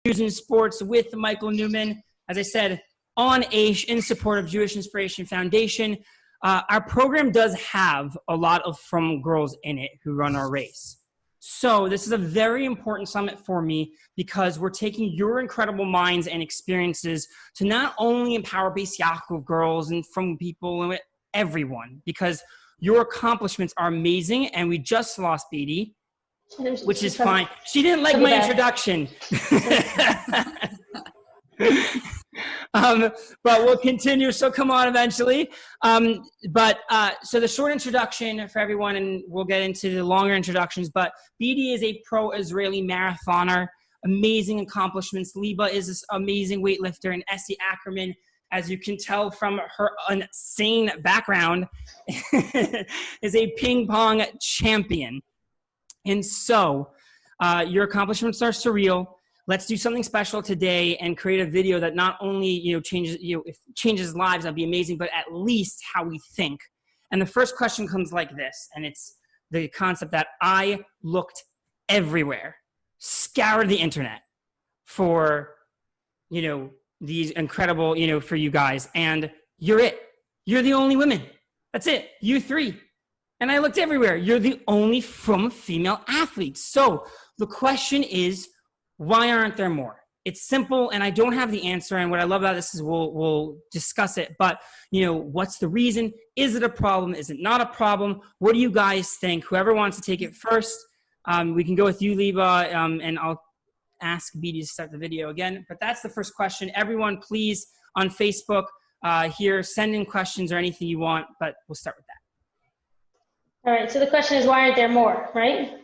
News and Sports with Michael Newman. As I said, on AISH in support of Jewish Inspiration Foundation. Our program does have a lot of frum girls in it who run our race. So this is a very important summit for me because we're taking your incredible minds and experiences to not only empower Beis Yaakov girls and frum people and everyone, because your accomplishments are amazing. And we just lost Beatty, which is fine. She didn't like my introduction. But we'll continue. She'll come on eventually. So the short introduction for everyone, and we'll get into the longer introductions, but Beatty is a pro-Israeli marathoner, amazing accomplishments. Liba is this amazing weightlifter, and Essie Ackerman, as you can tell from her insane background, is a ping pong champion. And so your accomplishments are surreal. Let's do something special today and create a video that not only changes lives, that'd be amazing, but at least how we think. And the first question comes like this, and it's the concept that I looked everywhere, scoured the internet for, these incredible, for you guys, and you're it. You're the only women. That's it. You three. And I looked everywhere. You're the only frum female athletes. So the question is, why aren't there more? It's simple, and I don't have the answer. And what I love about this is we'll discuss it. But, what's the reason? Is it a problem? Is it not a problem? What do you guys think? Whoever wants to take it first, we can go with you, Liba, and I'll ask Beatty to start the video again. But that's the first question. Everyone, please, on Facebook here, send in questions or anything you want, but we'll start with that. All right, so the question is, why aren't there more, right?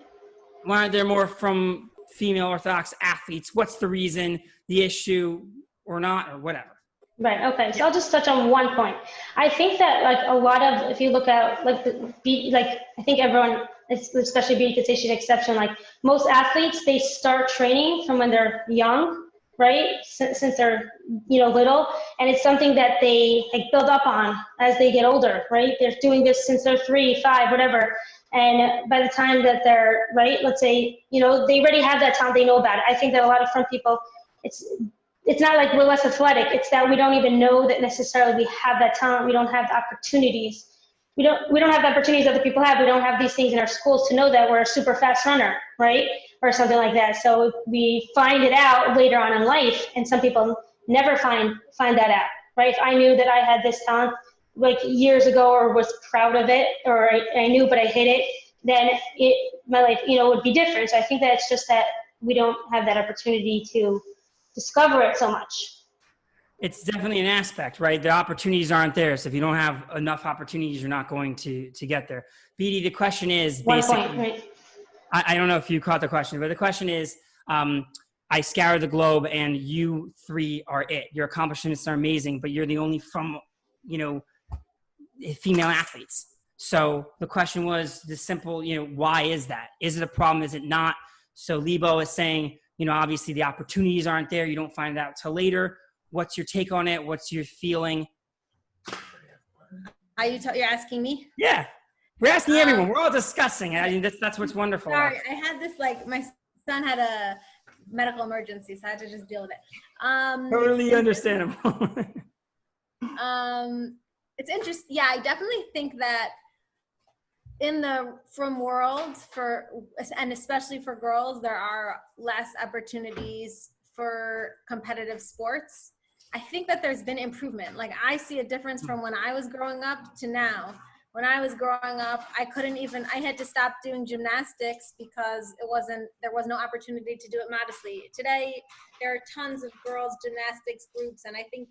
Why aren't there more from female Orthodox athletes? What's the reason, the issue, or not, or whatever? Right, okay, so I'll just touch on one point. I think that a lot of, if you look at I think everyone, especially Beatty could say she's an exception, most athletes, they start training from when they're young, right? Since they're, little, and it's something that they build up on as they get older, right? They're doing this since they're 3, 5, whatever. And by the time that they're, right, let's say, they already have that talent, they know about it. I think that a lot of frum people, it's not like we're less athletic, it's that we don't even know that necessarily we have that talent, we don't have the opportunities. We don't have the opportunities other people have. We don't have these things in our schools to know that we're a super fast runner, right? Or something like that. So we find it out later on in life, and some people never find that out, right? If I knew that I had this talent years ago, or was proud of it, or I knew but I hid it, then my life, would be different. So I think that it's just that we don't have that opportunity to discover it so much. It's definitely an aspect, right? The opportunities aren't there. So if you don't have enough opportunities, you're not going to get there. Beatty, the question is basically, one point, right? I don't know if you caught the question, but the question is, I scoured the globe and you three are it. Your accomplishments are amazing, but you're the only from, female athletes. So the question was the simple, why is that? Is it a problem? Is it not? So Libo is saying, obviously the opportunities aren't there. You don't find it out till later. What's your take on it? What's your feeling? You're asking me? Yeah, we're asking everyone. We're all discussing. I mean, that's what's wonderful. Sorry, I had this, my son had a medical emergency, so I had to just deal with it. Totally understandable. It's interesting. Yeah, I definitely think that in the frum world, and especially for girls, there are less opportunities for competitive sports. I think that there's been improvement. I see a difference from when I was growing up to now. When I was growing up, I had to stop doing gymnastics because there was no opportunity to do it modestly. Today, there are tons of girls' gymnastics groups, and I think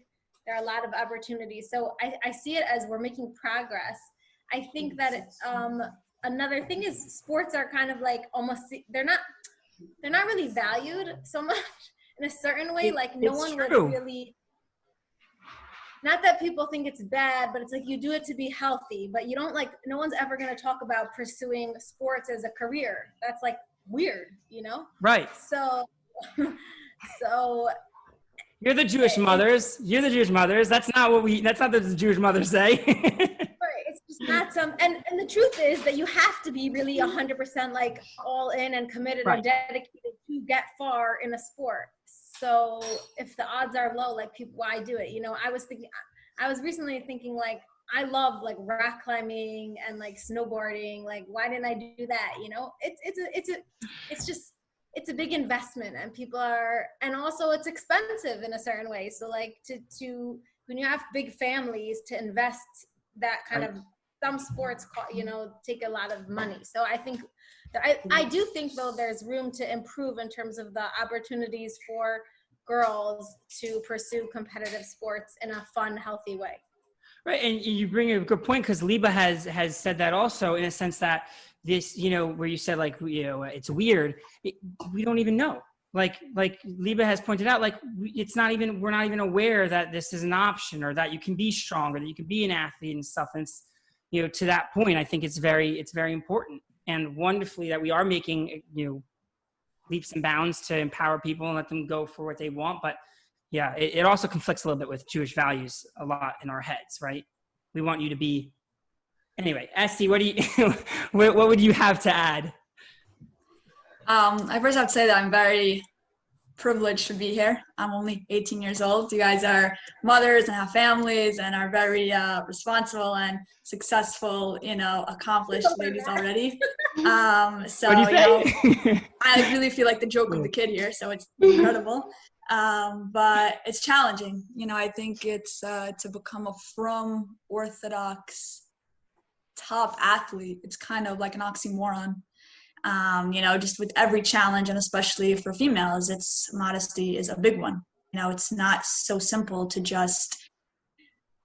there are a lot of opportunities. So I see it as we're making progress. I think that another thing is sports are kind of almost, they're not really valued so much in a certain way. No one would really, not that people think it's bad, but it's you do it to be healthy, but you don't no one's ever going to talk about pursuing sports as a career. That's weird, Right. So you're the Jewish mothers. You're the Jewish mothers. That's not what the Jewish mothers say. Right. It's just not and the truth is that you have to be really 100% all in and committed, right, and dedicated to get far in a sport. So if the odds are low, like people, why do it? You know, I was recently thinking like, I love like rock climbing and like snowboarding. Like, why didn't I do that? You know, it's a big investment, and people are, and also it's expensive in a certain way. So like to when you have big families, to invest that kind of, some sports, you know, take a lot of money. So I think I do think though there's room to improve in terms of the opportunities for girls to pursue competitive sports in a fun, healthy way. Right, and you bring a good point, because Liba has said that also, in a sense that this, you know, where you said like, you know, it's weird. We don't even know. Like Liba has pointed out, like it's not even, we're not even aware that this is an option, or that you can be strong, or that you can be an athlete and stuff. And it's, you know, to that point, I think it's very important, and wonderfully that we are making, you know, leaps and bounds to empower people and let them go for what they want. But yeah, it also conflicts a little bit with Jewish values a lot in our heads, right? We want you to be, anyway. Esty, what do you, what would you have to add? I first have to say that I'm very privileged to be here. I'm only 18 years old. You guys are mothers and have families and are very responsible and successful, you know, accomplished ladies already. So, What do you know, say? I really feel like the joke of the kid here, so it's incredible. But it's challenging. You know, I think it's to become a frum Orthodox top athlete, it's kind of like an oxymoron. You know, just with every challenge, and especially for females, it's modesty is a big one. You know, it's not so simple to just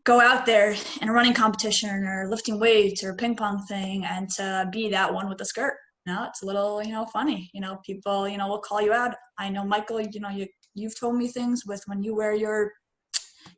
go out there in a running competition or lifting weights or ping pong thing and to be that one with the skirt. You know, it's a little, you know, funny. You know, people, you know, will call you out. I know, Michael, you know, you've told me things with when you wear your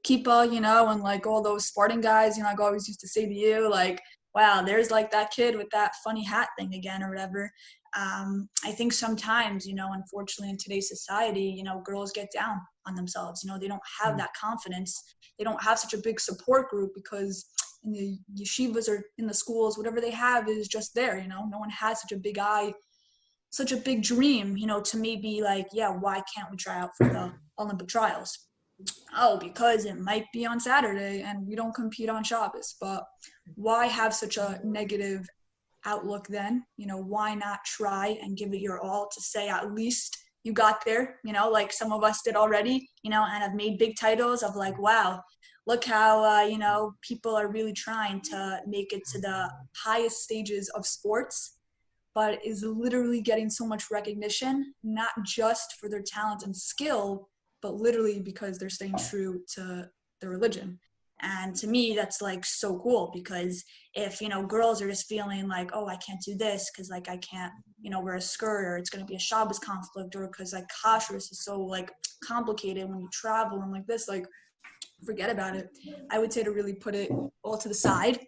kippah, you know, and like all those Spartan guys, you know, I always used to say to you, like, wow, there's like that kid with that funny hat thing again or whatever. I think sometimes, you know, unfortunately in today's society, you know, girls get down on themselves. You know, they don't have that confidence. They don't have such a big support group, because in the yeshivas or in the schools, whatever they have is just there, you know. No one has such a big eye, such a big dream, you know, to maybe like, yeah, why can't we try out for the Olympic trials? Oh, because it might be on Saturday and we don't compete on Shabbos. But why have such a negative outlook then? You know, why not try and give it your all to say at least you got there, you know, like some of us did already, you know, and have made big titles of like, wow, look how, you know, people are really trying to make it to the highest stages of sports, but is literally getting so much recognition, not just for their talent and skill, but literally because they're staying true to their religion. And to me, that's like so cool, because if, you know, girls are just feeling like, oh, I can't do this because like I can't, you know, wear a skirt, or it's going to be a Shabbos conflict, or because like kashrus is so like complicated when you travel and like this, like forget about it. I would say to really put it all to the side.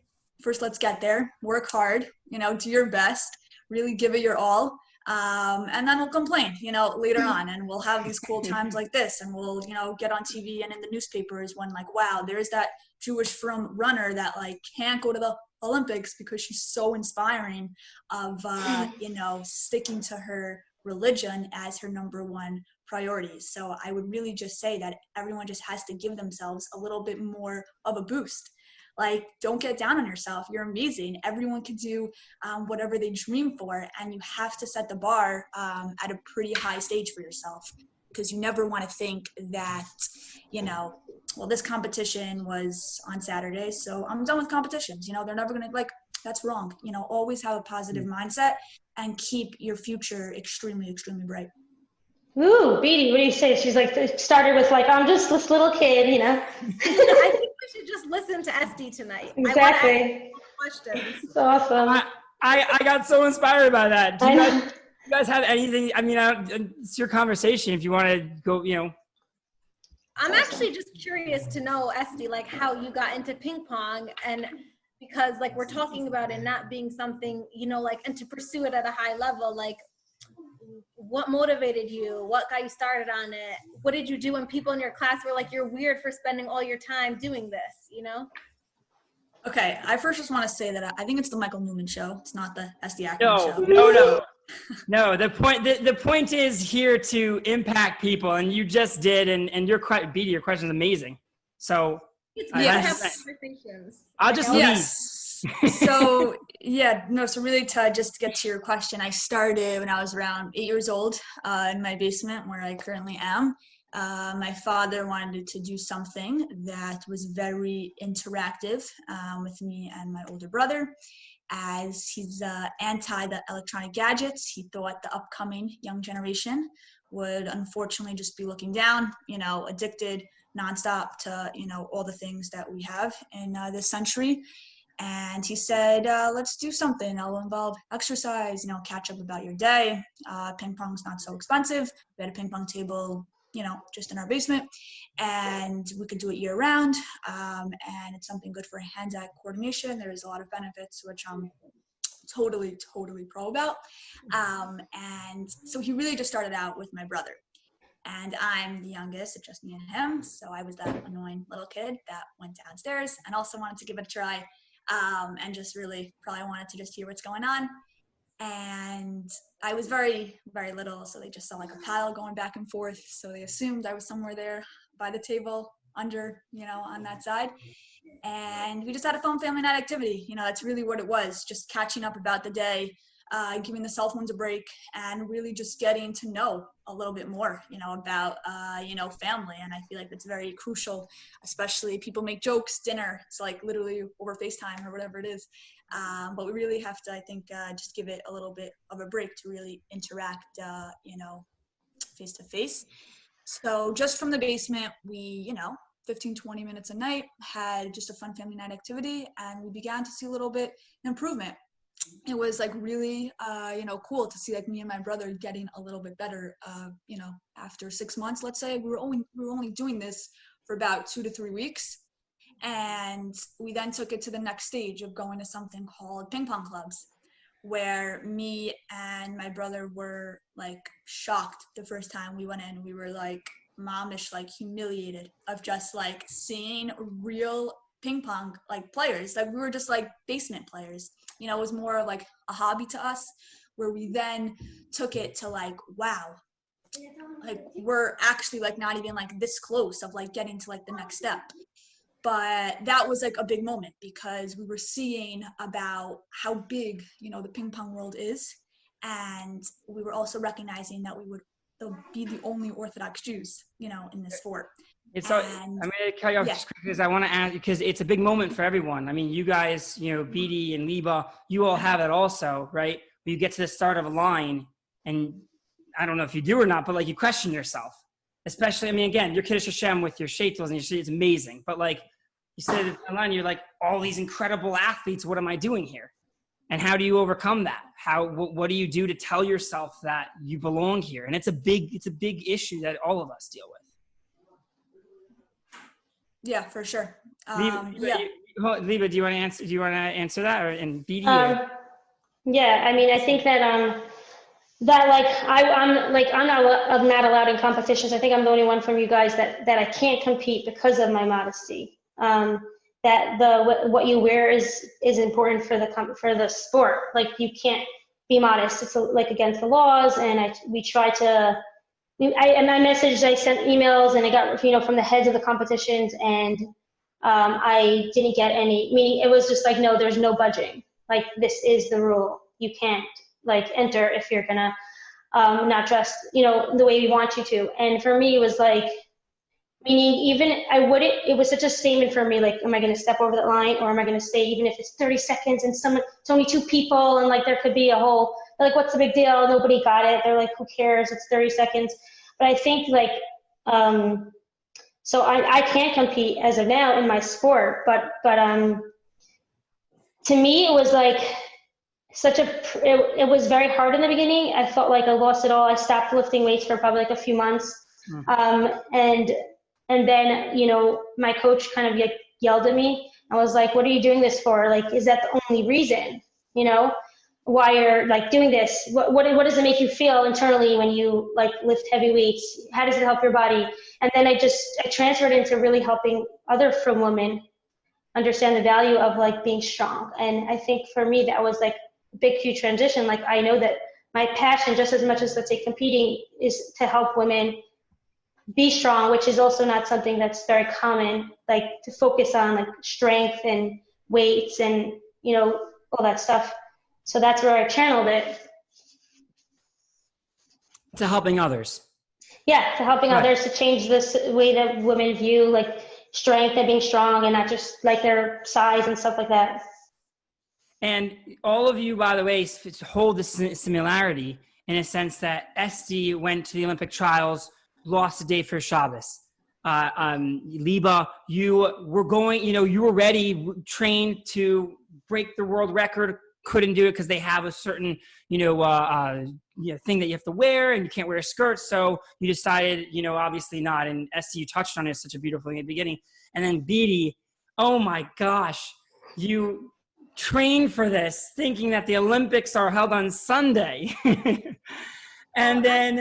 First, let's get there, work hard, you know, do your best, really give it your all. And then we'll complain, you know, later on, and we'll have these cool times like this, and we'll, you know, get on TV and in the newspapers when like, wow, there's that Jewish frum runner that like can't go to the Olympics because she's so inspiring of, you know, sticking to her religion as her number one priority. So I would really just say that everyone just has to give themselves a little bit more of a boost. Like, don't get down on yourself. You're amazing. Everyone can do whatever they dream for, and you have to set the bar at a pretty high stage for yourself, because you never want to think that, you know, well, this competition was on Saturday, so I'm done with competitions. You know, they're never going to, like, that's wrong. You know, always have a positive mindset and keep your future extremely, extremely bright. Ooh, Beatty, what do you say? She's like, it started with like, I'm just this little kid, you know? I think we should just listen to Esty tonight. Exactly. I want to ask questions. It's awesome. I got so inspired by that. Do you guys have anything? I mean, it's your conversation. If you want to go, you know. I'm actually just curious to know, Esty, like how you got into ping pong, and because like we're talking about it not being something, you know, like, and to pursue it at a high level, like what motivated you? What got you started on it? What did you do when people in your class were like, you're weird for spending all your time doing this, you know? Okay, I first just want to say that I think it's the Michael Newman show. It's not the Esty Ackerman show. No. No, the point is here to impact people, and you just did, and your question is amazing. So It's I good to have Yes. conversations. I'll just Like, leave. Yes. So yeah, no, so really to just get to your question, I started when I was around 8 years old in my basement where I currently am. My father wanted to do something that was very interactive with me and my older brother. As he's anti the electronic gadgets, he thought the upcoming young generation would unfortunately just be looking down, addicted nonstop to, all the things that we have in this century. And he said, let's do something. I'll involve exercise, catch up about your day. Ping pong's not so expensive. We had a ping pong table, just in our basement, and we could do it year round. And it's something good for hand-eye coordination. There's a lot of benefits, which I'm totally pro about. And so he really just started out with my brother. And I'm the youngest, it's just me and him. So I was that annoying little kid that went downstairs and also wanted to give it a try. And just really probably wanted to just hear what's going on. And I was very, very little, so they just saw like a paddle going back and forth. So they assumed I was somewhere there by the table under, on that side. And we just had a fun family night activity. That's really what it was, just catching up about the day, giving the cell phones a break, and really just getting to know a little bit more, about, family. And I feel like that's very crucial, especially people make jokes, dinner, it's like literally over FaceTime or whatever it is. But we really have to, I think, just give it a little bit of a break to really interact, face to face. So just from the basement, we, 15, 20 minutes a night, had just a fun family night activity, and we began to see a little bit improvement. It was like really, cool to see like me and my brother getting a little bit better. After 6 months, let's say, we were only doing this for about 2 to 3 weeks. And we then took it to the next stage of going to something called ping pong clubs, where me and my brother were like shocked the first time we went in. We were like momish, like humiliated of just like seeing real ping pong like players. Like we were just like basement players. It was more of like a hobby to us, where we then took it to like, wow, like we're actually like not even like this close of like getting to like the next step. But that was like a big moment because we were seeing about how big, the ping pong world is. And we were also recognizing that we would be the only Orthodox Jews, in this sport. I'm going to cut you off just because I want to ask, because it's a big moment for everyone. I mean, you guys, BD and Liba, you all have it also, right? You get to the start of a line, and I don't know if you do or not, but like you question yourself. Especially, I mean, again, your Kiddush Hashem with your shaitos and your shait, it's amazing. But like you said at the line, you're like, all these incredible athletes, what am I doing here? And how do you overcome that? What do you do to tell yourself that you belong here? And it's a big issue that all of us deal with. Yeah, for sure. Liba, do you want to answer that, or in BD? Yeah, I mean, I think that that like I'm not allowed in competitions. I think I'm the only one from you guys that I can't compete because of my modesty. That what you wear is important for the sport. Like you can't be modest. It's like against the laws, and we try to. I sent emails, and I got from the heads of the competitions, and I didn't get any. Meaning it was just like, no, there's no budging. Like this is the rule. You can't like enter if you're gonna not dress the way we want you to. And for me, it was like, meaning even it was such a statement for me, like, am I going to step over that line, or am I going to stay even if it's 30 seconds and it's only 2 people, and like there could be a whole, like, what's the big deal? Nobody got it. They're like, who cares? It's 30 seconds. But I think like, so I can't compete as of now in my sport, but to me, it was like it was very hard in the beginning. I felt like I lost it all. I stopped lifting weights for probably like a few months. And then, my coach kind of like yelled at me. I was like, what are you doing this for? Like, is that the only reason, why you're like doing this? What does it make you feel internally when you like lift heavy weights? How does it help your body? And then I transferred into really helping other frum women understand the value of like being strong. And I think for me, that was like a big, huge transition. Like, I know that my passion, just as much as, let's say, competing, is to help women be strong, which is also not something that's very common, like to focus on like strength and weights and, you know, all that stuff. So that's where I channeled it. To helping others. Yeah, to helping Right. others, to change this way that women view like strength and being strong, and not just like their size and stuff like that. And all of you, by the way, hold the similarity in a sense that Esti went to the Olympic trials, lost a day for Shabbos. Liba, you were going, you know, you were ready, trained to break the world record, couldn't do it because they have a certain, thing that you have to wear, and you can't wear a skirt. So you decided, obviously not. And Esti, you touched on it such a beautiful thing at the beginning. And then Beatty, oh my gosh, you trained for this thinking that the Olympics are held on Sunday. And then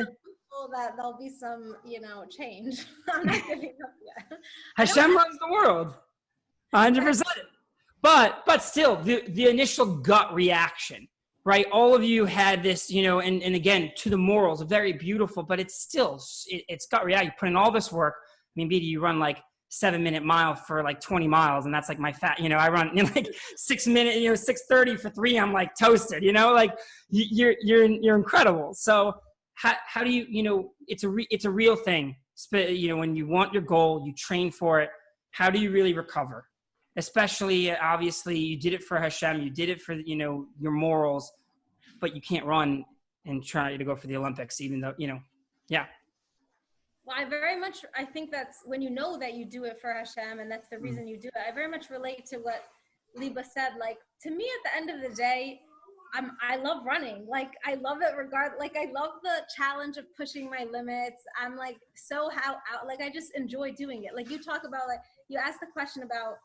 that there'll be some, change. I'm not giving up yet. Hashem runs the world, 100%. But still, the initial gut reaction, right? All of you had this, and again, to the morals, very beautiful, but it's still, it's gut reaction. You put in all this work. I mean, BD, you run like 7-minute mile for like 20 miles, and that's like my fat, I run like 6 minute, 6:30 for 3, I'm like toasted, like you're incredible. So how do you, it's a real thing. When you want your goal, you train for it. How do you really recover? Especially, obviously, you did it for Hashem, you did it for, your morals, but you can't run and try to go for the Olympics, even though, yeah. Well, I think that's when you know that you do it for Hashem, and that's the reason you do it. I very much relate to what Liba said. Like, to me, at the end of the day, I love running. Like, I love it I love the challenge of pushing my limits. I'm like, I just enjoy doing it. Like, you talk about, like, you asked the question about,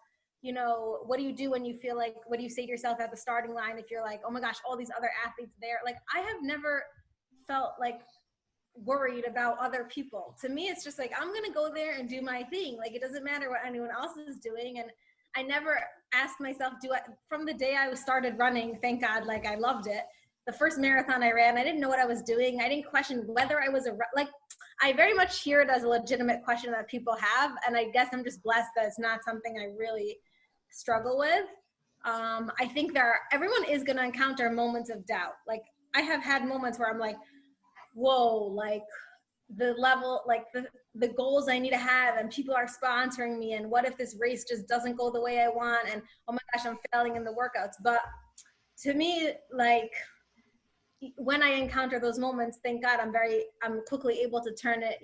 what do you do when you feel like, what do you say to yourself at the starting line if you're like, oh my gosh, all these other athletes there? Like, I have never felt like worried about other people. To me, it's just like, I'm going to go there and do my thing. Like, it doesn't matter what anyone else is doing. And I never asked myself, from the day I started running, thank God, like, I loved it. The first marathon I ran, I didn't know what I was doing. I didn't question whether I was I very much hear it as a legitimate question that people have. And I guess I'm just blessed that it's not something I really struggle with. I think everyone is going to encounter moments of doubt. Like, I have had moments where I'm like, whoa, like the level, like the goals I need to have, and people are sponsoring me, and what if this race just doesn't go the way I want, and oh my gosh, I'm failing in the workouts. But to me, like, when I encounter those moments, thank God I'm quickly able to turn it,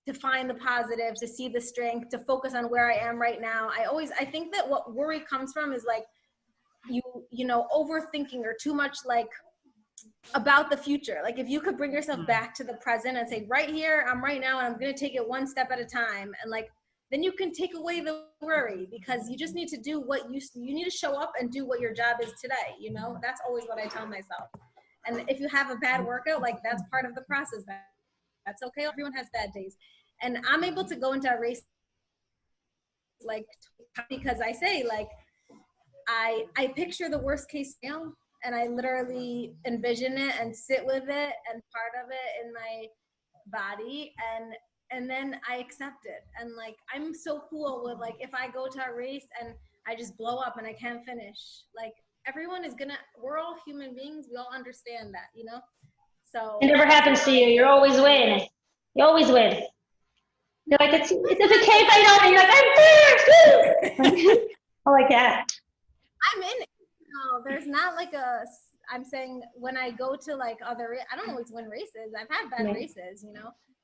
to find the positive, to see the strength, to focus on where I am right now. I think that what worry comes from is like, overthinking or too much like about the future. Like, if you could bring yourself back to the present and say, right here, I'm right now, and I'm going to take it one step at a time. And like, then you can take away the worry, because you just need to do what you need to show up and do what your job is today. That's always what I tell myself. And if you have a bad workout, like, that's part of the process. That's okay. Everyone has bad days. And I'm able to go into a race, like, because I say, like, I picture the worst case scenario, and I literally envision it and sit with it and part of it in my body, and then I accept it. And like, I'm so cool with, like, if I go to a race and I just blow up and I can't finish, like, we're all human beings. We all understand that, So It never happens to you. You're always winning. You always win. You're like, it's okay if I don't. And you're like, I'm there. I like that. I'm in it. No, there's not like I'm saying, when I go to like I don't always win races. I've had bad races,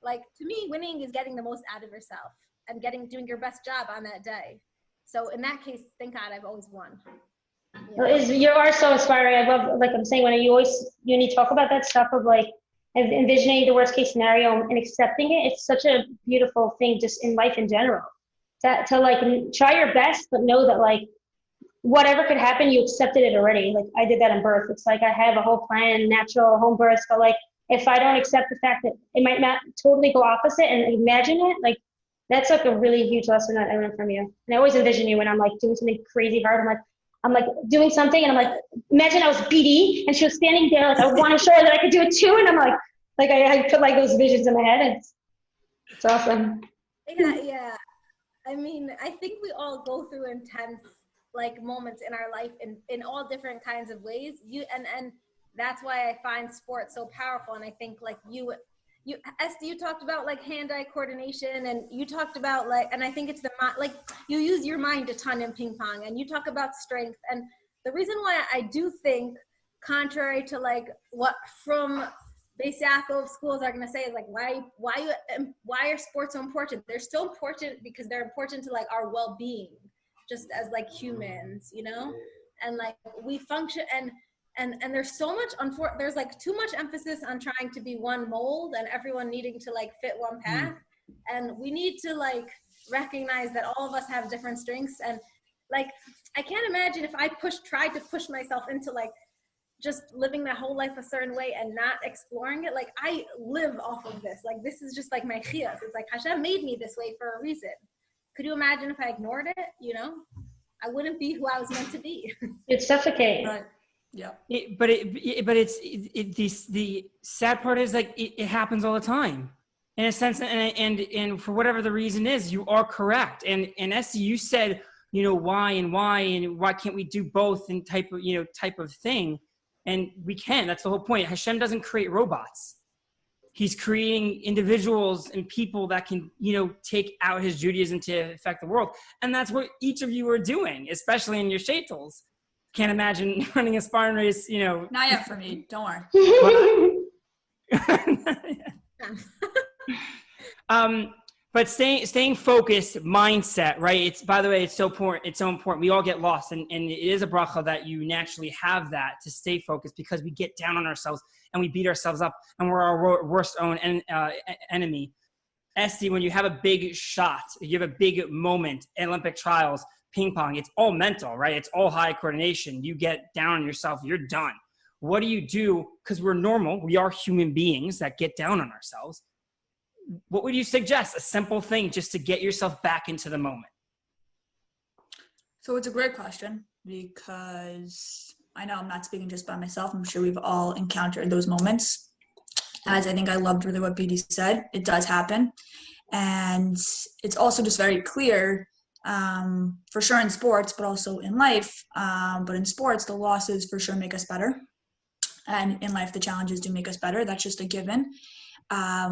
Like, to me, winning is getting the most out of yourself and doing your best job on that day. So in that case, thank God I've always won. You are so inspiring. I love, like I'm saying, when you need to talk about that stuff of like envisioning the worst case scenario and accepting it. It's such a beautiful thing just in life in general. To like try your best, but know that like whatever could happen, you accepted it already. Like, I did that in birth. It's like I have a whole plan, natural home birth, but like, if I don't accept the fact that it might not totally go opposite and imagine it, like, that's like a really huge lesson that I learned from you. And I always envision you when I'm like doing something crazy hard. I'm like, I'm like doing something, and I'm like, imagine I was BD, and she was standing there, like I want to show her that I could do it too, and I'm like I put like those visions in my head, and it's awesome. Yeah. I mean, I think we all go through intense like moments in our life in all different kinds of ways. And that's why I find sports so powerful. And I think like you Esther, you talked about like hand-eye coordination, and you talked about like, and I think it's like you use your mind a ton in ping pong, and you talk about strength. And the reason why I do think, contrary to like what from base athlete schools are going to say, is like, why are sports so important? They're so important because they're important to like our well-being, just as like humans, you know, and like we function, and there's so much there's like too much emphasis on trying to be one mold and everyone needing to like fit one path. And we need to like recognize that all of us have different strengths. And like, I can't imagine if I tried to push myself into like just living my whole life a certain way and not exploring it. Like, I live off of this. Like, this is just like my chiyas. It's like Hashem made me this way for a reason. Could you imagine if I ignored it? You know, I wouldn't be who I was meant to be. You'd suffocate. Right. Yeah. The sad part is like it happens all the time, in a sense, and for whatever the reason is, you are correct. And Esty, you said, you know, why can't we do both, and type of thing. And we can. That's the whole point. Hashem doesn't create robots. He's creating individuals and people that can, you know, take out his Judaism to affect the world. And that's what each of you are doing, especially in your shaitels. Can't imagine running a Spartan race, you know. Not yet for me. Don't worry. But staying focused, mindset, right? It's, by the way, it's so important. It's so important. We all get lost, and it is a bracha that you naturally have that to stay focused, because we get down on ourselves and we beat ourselves up, and we're our worst own enemy. Esty, when you have a big shot, you have a big moment, Olympic trials, ping pong, it's all mental, right? It's all high coordination. You get down on yourself, you're done. What do you do? Because we're normal. We are human beings that get down on ourselves. What would you suggest? A simple thing just to get yourself back into the moment. So it's a great question, because I know I'm not speaking just by myself. I'm sure we've all encountered those moments. As I think I loved really what BD said, it does happen. And it's also just very clear, for sure in sports, but also in life. But in sports, the losses for sure make us better. And in life, the challenges do make us better. That's just a given.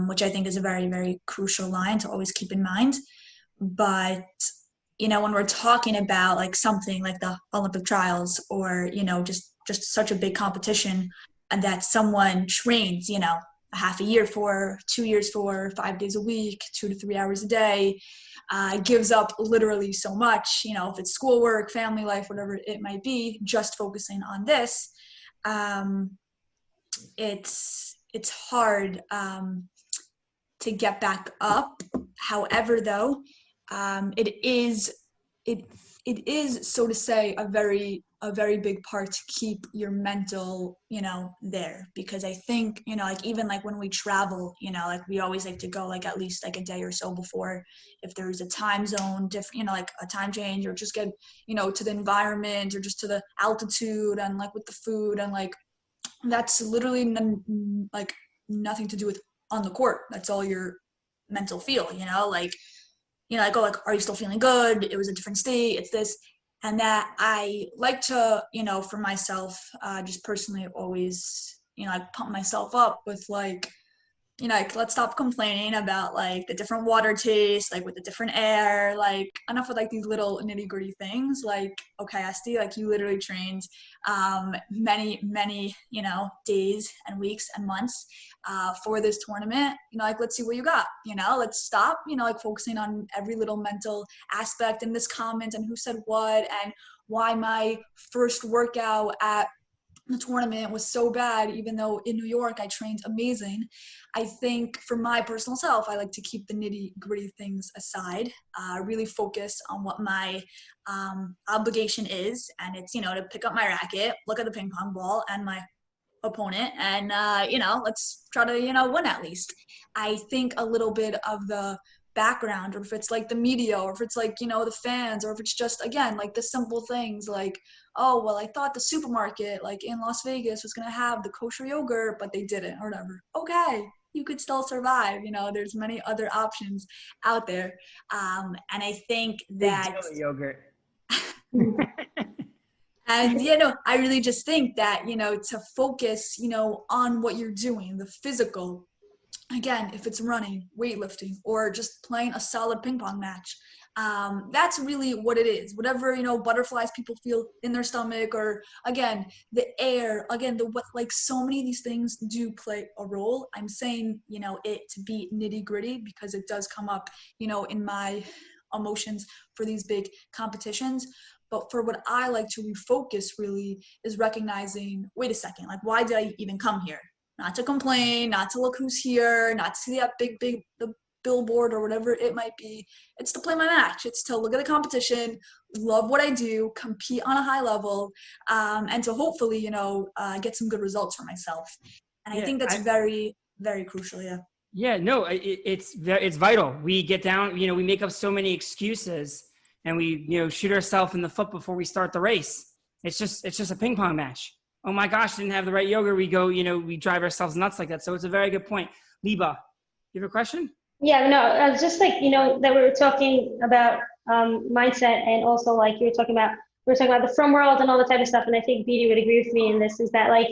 Which I think is a very, very crucial line to always keep in mind. But, you know, when we're talking about like something like the Olympic trials, or, you know, just such a big competition, and that someone trains, you know, a half a year for, 2 years for, 5 days a week, 2 to 3 hours a day, gives up literally so much, you know, if it's schoolwork, family life, whatever it might be, just focusing on this, it's hard to get back up. However, though, it is, so to say, a very big part to keep your mental, you know, there. Because I think, you know, like even like when we travel, you know, like we always like to go like at least like a day or so before, if there's a time zone different, you know, like a time change, or just get, you know, to the environment, or just to the altitude, and like with the food, and like that's literally like nothing to do with on the court. That's all your mental feel, you know, like, you know, like, oh, like, are you still feeling good? It was a different state. It's this and that. I like to, you know, for myself, just personally always, you know, like pump myself up with like, you know, like, let's stop complaining about like the different water taste, like with the different air, like enough with like these little nitty gritty things. Like, okay, Esty, like you literally trained many, you know, days and weeks and months for this tournament. You know, like, let's see what you got, you know, let's stop, you know, like focusing on every little mental aspect in this comment, and who said what, and why my first workout at the tournament was so bad, even though in New York I trained amazing. I think for my personal self, I like to keep the nitty gritty things aside, really focus on what my obligation is. And it's, you know, to pick up my racket, look at the ping pong ball and my opponent, and, you know, let's try to, you know, win at least. I think a little bit of the background, or if it's like the media, or if it's like, you know, the fans, or if it's just, again, like the simple things like, oh, well, I thought the supermarket like in Las Vegas was going to have the kosher yogurt, but they didn't, or whatever. Okay, you could still survive. You know, there's many other options out there. And I think that yogurt. and, you know, I really just think that, you know, to focus, you know, on what you're doing, the physical, again, if it's running, weightlifting, or just playing a solid ping pong match, that's really what it is. Whatever, you know, butterflies people feel in their stomach, or again, the air, again, the what, like so many of these things do play a role. I'm saying, you know, it to be nitty gritty because it does come up, you know, in my emotions for these big competitions. But for what I like to refocus really is recognizing, wait a second, like, why did I even come here? Not to complain, not to look who's here, not to see that big, the billboard or whatever it might be. It's to play my match. It's to look at the competition, love what I do, compete on a high level, and to hopefully, you know, get some good results for myself. And I think that's very, very crucial. Yeah. Yeah, no, it's vital. We get down, you know, we make up so many excuses, and we, you know, shoot ourselves in the foot before we start the race. It's just a ping pong match. Oh my gosh, didn't have the right yogurt. We go, you know, we drive ourselves nuts like that. So it's a very good point. Liba, you have a question? Yeah, no, I was just like, you know, that we were talking about mindset, and also like we were talking about the from world and all the type of stuff. And I think Beatty would agree with me in this, is that like,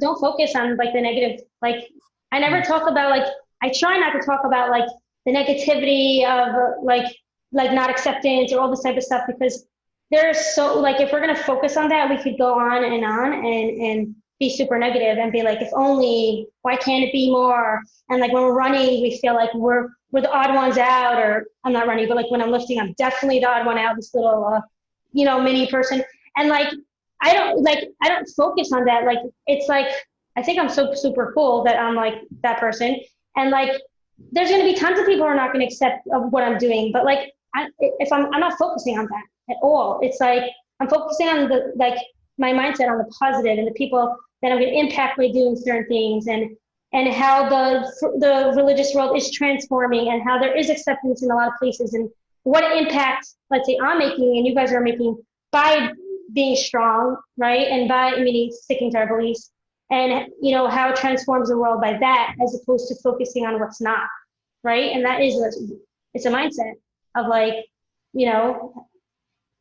don't focus on like the negative. Like, I never talk about like, I try not to talk about like the negativity of like not acceptance or all this type of stuff, because there's so, like, if we're going to focus on that, we could go on and be super negative and be like, if only, why can't it be more? And like when we're running, we feel like we're the odd ones out, or I'm not running, but like when I'm lifting, I'm definitely the odd one out, this little, you know, mini person. And like, I don't focus on that. Like, it's like, I think I'm so super cool that I'm like that person. And like, there's going to be tons of people who are not going to accept what I'm doing, but like, I'm not focusing on that at all. It's like, I'm focusing on the, like, my mindset on the positive and the people that I'm going to impact by doing certain things, and how the religious world is transforming, and how there is acceptance in a lot of places, and what impact, let's say, I'm making and you guys are making by being strong, right? And by, meaning sticking to our beliefs, and, you know, how it transforms the world by that, as opposed to focusing on what's not, right? And that is, it's a mindset of like, you know,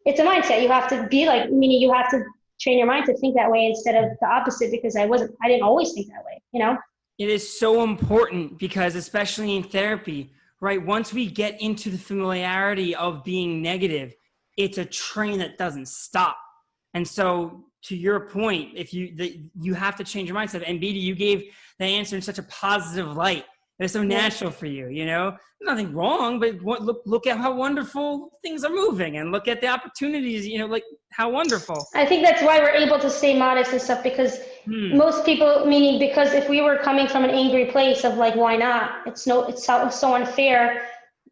it's a mindset. You have to be like, meaning you have to train your mind to think that way instead of the opposite, because I didn't always think that way, you know? It is so important because, especially in therapy, right? Once we get into the familiarity of being negative, it's a train that doesn't stop. And so, to your point, if you have to change your mindset. And Beatty, you gave the answer in such a positive light. It's so natural for you, you know? Nothing wrong, but look at how wonderful things are moving, and look at the opportunities, you know, like how wonderful. I think that's why we're able to stay modest and stuff, because most people, meaning, because if we were coming from an angry place of like, why not? It's so unfair.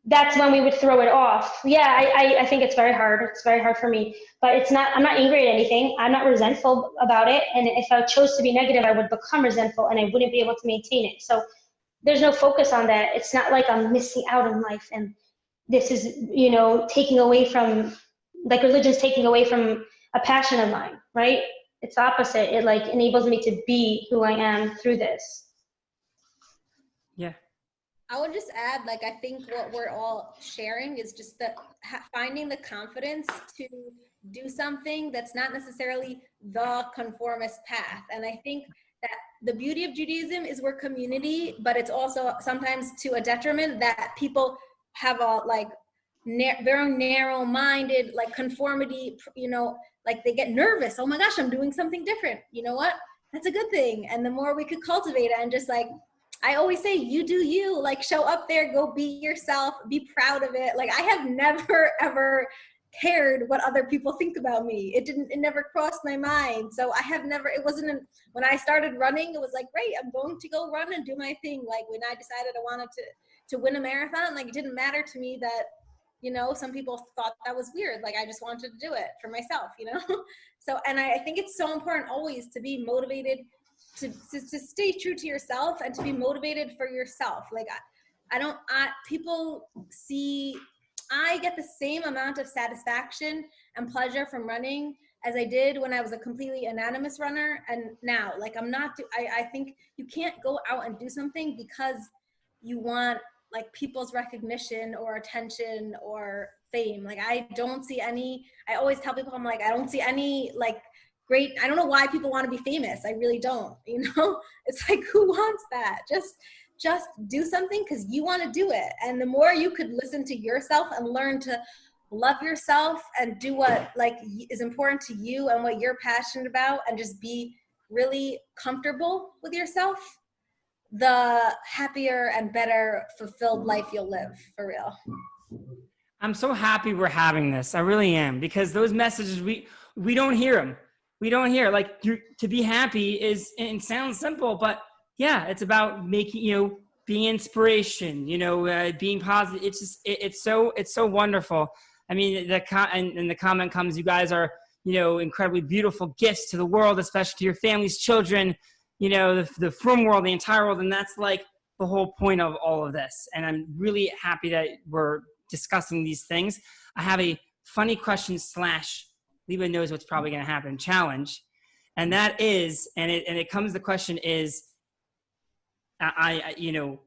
That's when we would throw it off. Yeah, I think it's very hard. It's very hard for me, but I'm not angry at anything. I'm not resentful about it. And if I chose to be negative, I would become resentful and I wouldn't be able to maintain it. So there's no focus on that. It's not like I'm missing out on life, and this is, you know, taking away from, like, religion's taking away from a passion of mine, right? It's opposite. It like enables me to be who I am through this. Yeah. I would just add, like, I think what we're all sharing is just finding the confidence to do something that's not necessarily the conformist path. And I think that the beauty of Judaism is we're community, but it's also sometimes to a detriment that people have a like very narrow-minded, like, conformity, you know, like they get nervous. Oh my gosh, I'm doing something different. You know what? That's a good thing. And the more we could cultivate it, and just like, I always say, you do you, like, show up there, go be yourself, be proud of it. Like, I have never, ever cared what other people think about me. It never crossed my mind. So when I started running, it was like, great, I'm going to go run and do my thing. Like, when I decided I wanted to win a marathon, like, it didn't matter to me that, you know, some people thought that was weird. Like, I just wanted to do it for myself, you know? So, and I think it's so important always to be motivated, to stay true to yourself and to be motivated for yourself. Like, people see, I get the same amount of satisfaction and pleasure from running as I did when I was a completely anonymous runner. And now, like, I think you can't go out and do something because you want like people's recognition or attention or fame. Like, I always tell people, I'm like, I don't see any like great, I don't know why people want to be famous. I really don't, it's like, who wants that? Just do something because you want to do it. And the more you could listen to yourself and learn to love yourself and do what like is important to you and what you're passionate about, and just be really comfortable with yourself, the happier and better fulfilled life you'll live, for real. I'm so happy we're having this. I really am, because those messages, we don't hear them. We don't hear, like, to be happy is, and it sounds simple, but yeah, it's about making, being inspiration, being positive. It's just, it's so wonderful. I mean, and the comment comes, you guys are, incredibly beautiful gifts to the world, especially to your families, children, the frum world, the entire world. And that's like the whole point of all of this. And I'm really happy that we're discussing these things. I have a funny question / Liba knows what's probably going to happen challenge. And that is, the question is,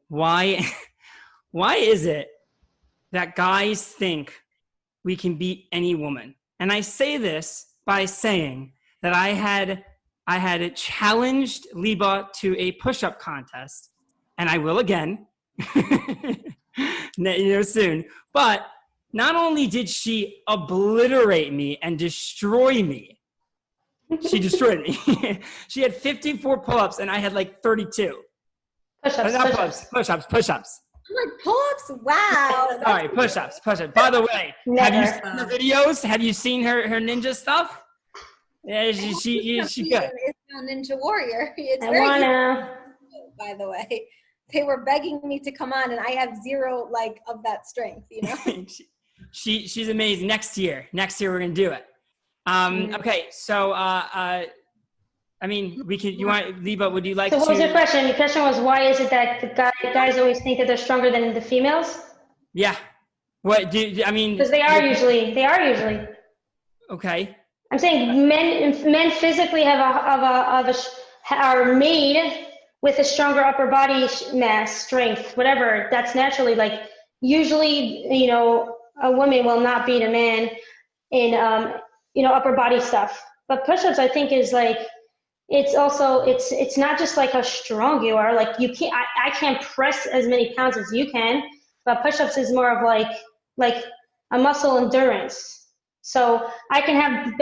why is it that guys think we can beat any woman? And I say this by saying that I had challenged Liba to a push-up contest, and I will again, soon. But not only did she obliterate me and destroy me, she destroyed me. She had 54 pull-ups, and I had like 32. Push-ups. I'm like, pull-ups? Wow. All right, push-ups. By the way, have you seen her videos? Have you seen her ninja stuff? Yeah, she's good. It's a ninja warrior. It's I very wanna. easy, by the way. They were begging me to come on, and I have zero of that strength, She's amazing. Next year we're gonna do it. Okay, so Liba, would you like to? So what was your question? Your question was, why is it that the guys always think that they're stronger than the females? Yeah. What I mean? Because they are usually. Okay. I'm saying men physically are made with a stronger upper body mass, strength, whatever. That's naturally usually, a woman will not beat a man in, upper body stuff. But push-ups, I think, is it's not just like how strong you are. Like, I can't press as many pounds as you can, but push-ups is more of like a muscle endurance. So I can have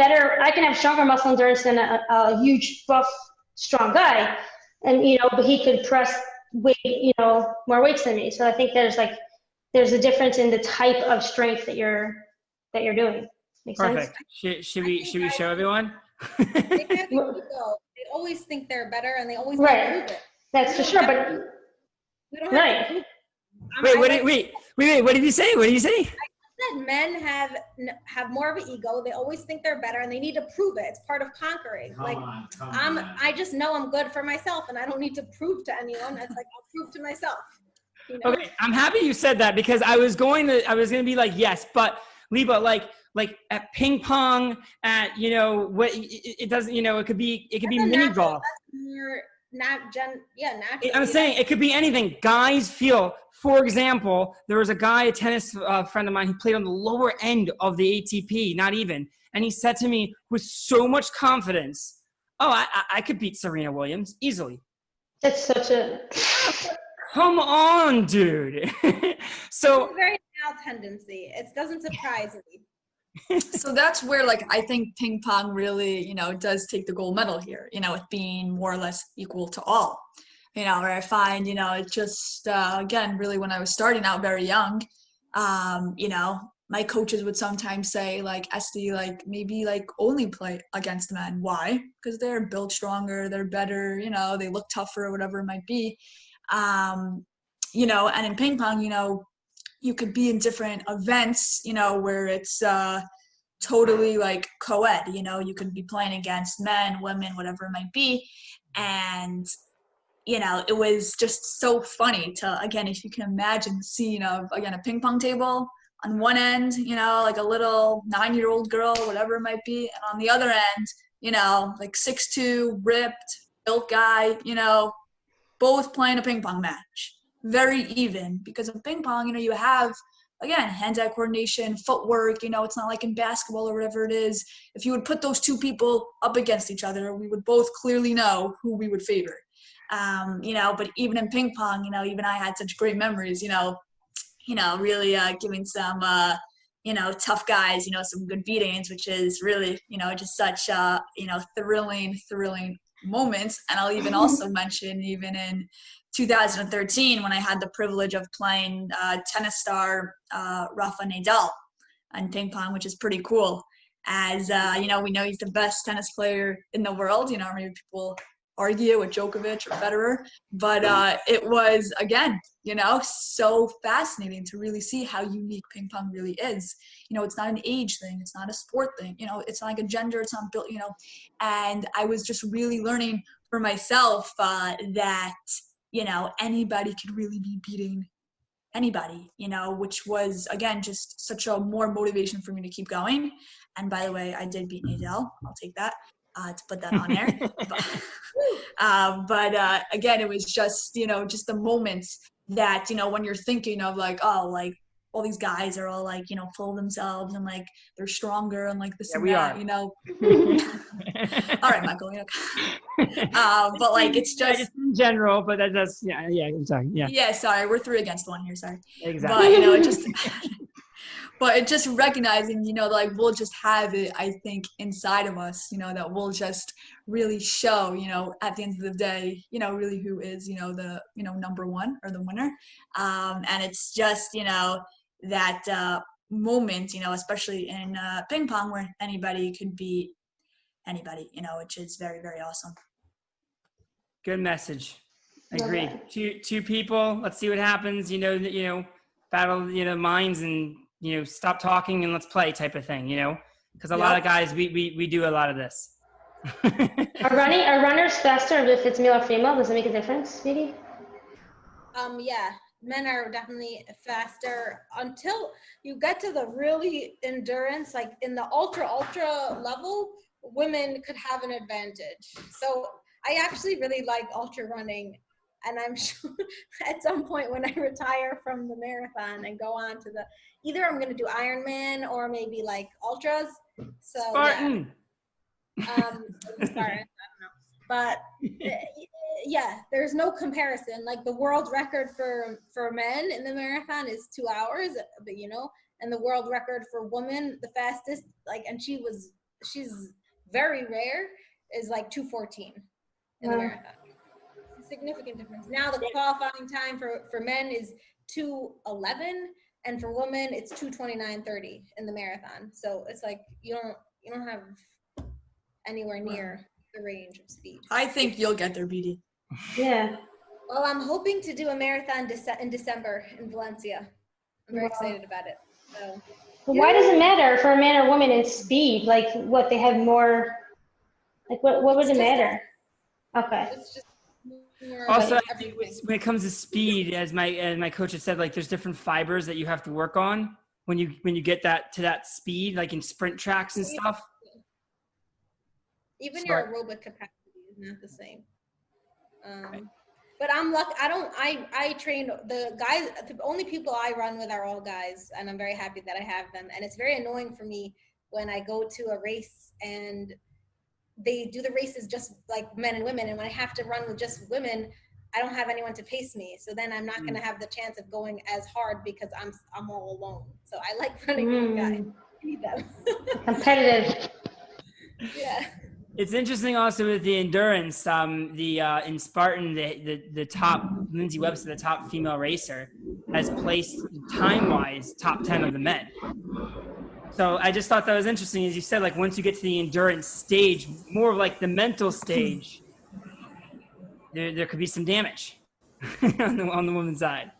stronger muscle endurance than a huge, buff, strong guy. And, but he could press weight, more weights than me. So I think there's a difference in the type of strength that you're doing. Make sense? Perfect. Should we show everyone? They have ego. They always think they're better, and they always right. prove it. That's for sure. But we don't have to prove Wait, it. wait, what did you say? I said men have more of an ego. They always think they're better, and they need to prove it. It's part of conquering. I just know I'm good for myself, and I don't need to prove to anyone. It's like, I'll prove to myself. Okay, I'm happy you said that, because I was going to be like, yes, but Liba, like at ping pong, at what it doesn't, it could be mini golf. Naturally. I'm saying it could be anything. Guys feel, for example, there was a tennis friend of mine who played on the lower end of the ATP, not even, and he said to me with so much confidence, "Oh, I could beat Serena Williams easily." That's such a. Come on, dude. So it's a very male tendency. It doesn't surprise me. So that's where I think ping pong really, does take the gold medal here, with being more or less equal to all, where I find, it just, again, really when I was starting out very young, my coaches would sometimes say Esty, maybe only play against men. Why? Because they're built stronger, they're better, they look tougher or whatever it might be. And in ping pong, you could be in different events, where it's totally co-ed, you could be playing against men, women, whatever it might be. And you know, it was just so funny to, again, if you can imagine the scene of, again, a ping pong table on one end, you know, like a little 9-year-old girl, whatever it might be. And on the other end, you know, like 6'2", ripped, built guy, you know, both playing a ping pong match. Very even, because in ping pong, you know, you have, again, hand-eye coordination, footwork, you know, it's not like in basketball or whatever it is. If you would put those two people up against each other, we would both clearly know who we would favor. You know, but even in ping pong, you know, even I had such great memories, you know, really giving some, you know, tough guys, you know, some good beatings, which is really, you know, just such, you know, thrilling moments. And I'll even also mention even in 2013 when I had the privilege of playing tennis star Rafa Nadal on ping pong, which is pretty cool. As, you know, we know he's the best tennis player in the world. You know, maybe people argue with Djokovic or Federer, but it was, again, you know, so fascinating to really see how unique ping pong really is. You know, it's not an age thing, it's not a sport thing, you know, it's not like a gender, it's not built, you know, and I was just really learning for myself that, you know, anybody could really be beating anybody, you know, which was, again, just such a more motivation for me to keep going. And by the way, I did beat Nadal. I'll take that to put that on air. But again, it was just, you know, just the moments that, you know, when you're thinking of like, oh, like all these guys are all like, you know, full of themselves and like they're stronger and like this and that, you know. All right, Michael. You know. But like it's just in general, but that's I'm sorry. Yeah, sorry, we're 3 against 1 here. Sorry. Exactly. But you know, it just. But it just recognizing, you know, like we'll just have it, I think, inside of us, you know, that we'll just really show, you know, at the end of the day, you know, really who is, you know, the, you know, number one or the winner. And it's just, you know, that moment, you know, especially in ping pong where anybody could beat anybody, you know, which is very, very awesome. Good message. I agree. Two people. Let's see what happens. You know, battle, you know, minds and, you know, stop talking and let's play type of thing, you know, because a lot of guys, we do a lot of this. Are runners faster if it's male or female? Does it make a difference, maybe? Yeah, men are definitely faster until you get to the really endurance, like in the ultra level, women could have an advantage. So I actually really like ultra running. And I'm sure at some point when I retire from the marathon and go on to either I'm going to do Ironman or maybe like ultras. So Spartan. Yeah. Spartan, I don't know. But yeah, there's no comparison. Like the world record for men in the marathon is 2 hours, but you know, and the world record for women, the fastest, like, and she's very rare, is like 2:14 in the marathon. Significant difference. Now the qualifying time for men is 2:11, and for women it's 2:29:30 in the marathon. So it's like you don't have anywhere near the range of speed. I think you'll get there, BD. Yeah. Well, I'm hoping to do a marathon in December in Valencia. I'm very excited about it. So. But why does it matter for a man or woman in speed? Like what, they have more, like what would it matter? Okay. It's just also, I think when it comes to speed, as my coach had said, like there's different fibers that you have to work on when you get to that speed, like in sprint tracks and stuff. Even your aerobic capacity is not the same. But I'm lucky. I train the guys. The only people I run with are all guys, and I'm very happy that I have them. And it's very annoying for me when I go to a race and they do the races just like men and women, and when I have to run with just women, I don't have anyone to pace me. So then I'm not going to have the chance of going as hard because I'm all alone. So I like running with guys. I need them. Competitive. Yeah. It's interesting also with the endurance. In Spartan, the top Lindsay Webster, the top female racer, has placed time-wise top 10 of the men. So I just thought that was interesting, as you said, like once you get to the endurance stage, more of like the mental stage, there could be some damage on the woman's side.